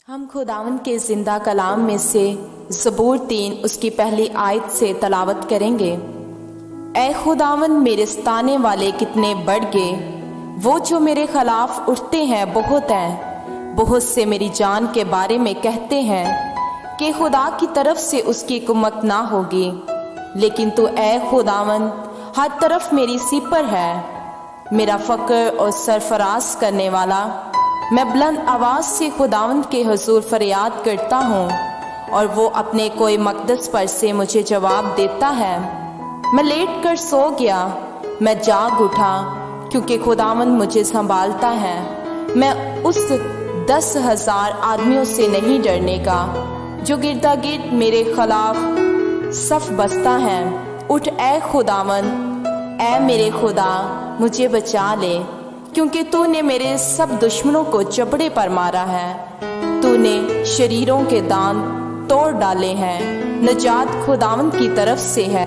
ہم خداوند کے زندہ کلام میں سے زبور 3 اس کی پہلی آیت سے تلاوت کریں گے۔ اے خداوند میرے ستانے والے کتنے بڑھ گئے، وہ جو میرے خلاف اٹھتے ہیں بہت ہیں۔ بہت سے میری جان کے بارے میں کہتے ہیں کہ خدا کی طرف سے اس کی کمک نہ ہوگی، لیکن تو اے خداوند ہر طرف میری سپر ہے، میرا فخر اور سرفراز کرنے والا۔ میں بلند آواز سے خداوند کے حضور فریاد کرتا ہوں، اور وہ اپنے کوئی مقدس پر سے مجھے جواب دیتا ہے۔ میں لیٹ کر سو گیا، میں جاگ اٹھا، کیونکہ خداوند مجھے سنبھالتا ہے۔ میں اس 10,000 آدمیوں سے نہیں ڈرنے کا جو گردا گرد میرے خلاف صف بستا ہے۔ اٹھ اے خداوند، اے میرے خدا، مجھے بچا لے، کیونکہ تو نے میرے سب دشمنوں کو چپڑے پر مارا ہے۔ تو نے شریروں کے دانت توڑ ڈالے ہیں۔ نجات خداوند کی طرف سے ہے۔